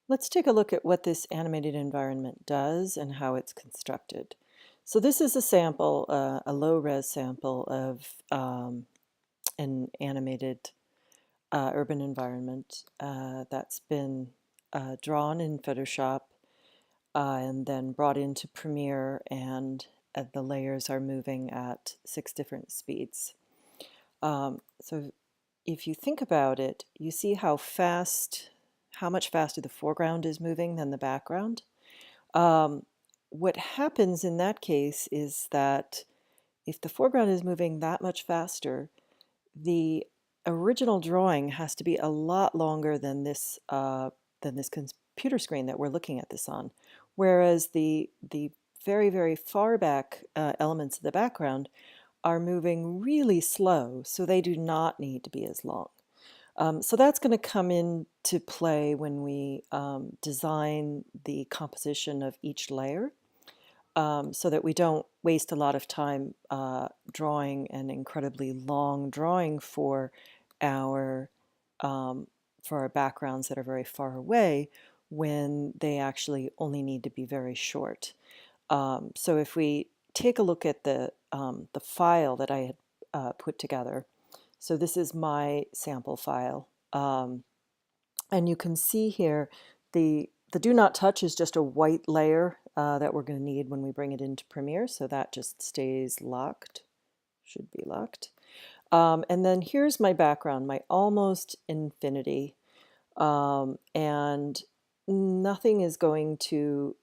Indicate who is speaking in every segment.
Speaker 1: Let's take a look at what this animated environment does and how it's constructed. So this is a sample, a low-res sample of an animated urban environment that's been drawn in Photoshop and then brought into Premiere, and the layers are moving at 6 different speeds. So if you think about it, you see how much faster the foreground is moving than the background. Um, what happens in that case is that if the foreground is moving that much faster, the original drawing has to be a lot longer than this computer screen that we're looking at this on. Whereas the very, very far back elements of the background are moving really slow, so they do not need to be as long. So that's going to come into play when we design the composition of each layer, so that we don't waste a lot of time drawing an incredibly long drawing our for our backgrounds that are very far away when they actually only need to be very short. So if we take a look at the file that I had put together, so this is my sample file. And you can see here the do not touch is just a white layer that we're going to need when we bring it into Premiere. So that just stays locked, should be locked. And then here's my background, my almost infinity. And nothing is going to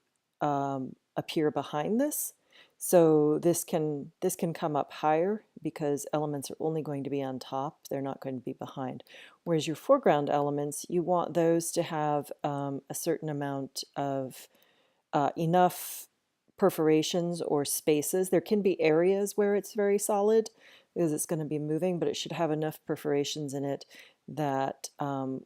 Speaker 1: appear behind this. So this can come up higher because elements are only going to be on top. They're not going to be behind. Whereas your foreground elements, you want those to have a certain amount of enough perforations or spaces. There can be areas where it's very solid because it's going to be moving, but it should have enough perforations in it that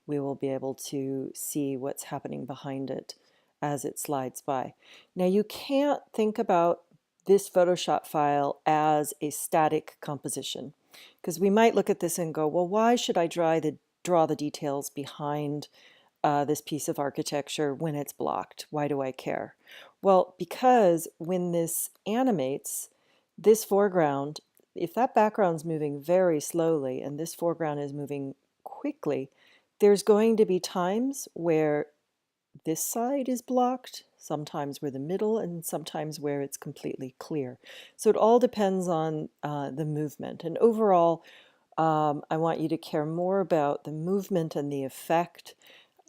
Speaker 1: we will be able to see what's happening behind it as it slides by. Now you can't think about this Photoshop file as a static composition, because we might look at this and go, well, why should I draw the details behind this piece of architecture when it's blocked? Why do I care? Well, because when this animates, this foreground, if that background's moving very slowly and this foreground is moving quickly, there's going to be times where this side is blocked, sometimes where the middle, and sometimes where it's completely clear. So it all depends on the movement. And overall, I want you to care more about the movement and the effect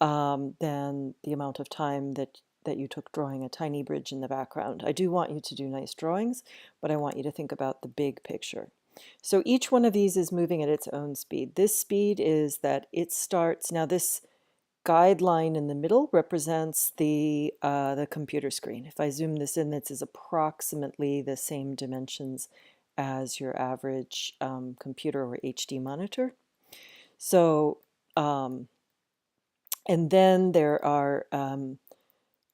Speaker 1: than the amount of time that you took drawing a tiny bridge in the background. I do want you to do nice drawings, but I want you to think about the big picture. So each one of these is moving at its own speed. This speed is that it starts, now this guideline in the middle represents the computer screen. If I zoom this in, this is approximately the same dimensions as your average computer or HD monitor. So, and then there are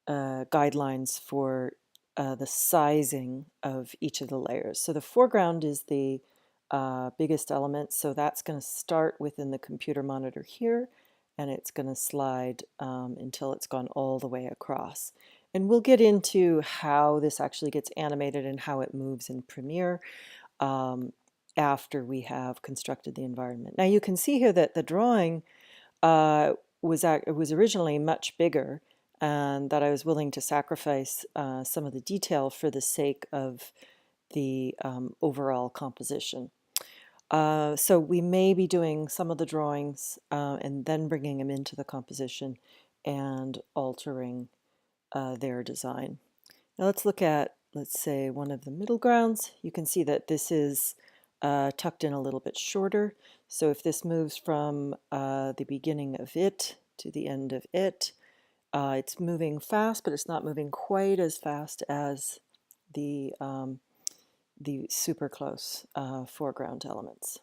Speaker 1: guidelines for the sizing of each of the layers. So the foreground is the biggest element, so that's going to start within the computer monitor here, and it's going to slide until it's gone all the way across. And we'll get into how this actually gets animated and how it moves in Premiere after we have constructed the environment. Now you can see here that the drawing was originally much bigger, and that I was willing to sacrifice some of the detail for the sake of the overall composition. So we may be doing some of the drawings and then bringing them into the composition and altering their design. Now let's look at, let's say, one of the middle grounds. You can see that this is tucked in a little bit shorter. So if this moves from the beginning of it to the end of it, it's moving fast, but it's not moving quite as fast as the super close foreground elements.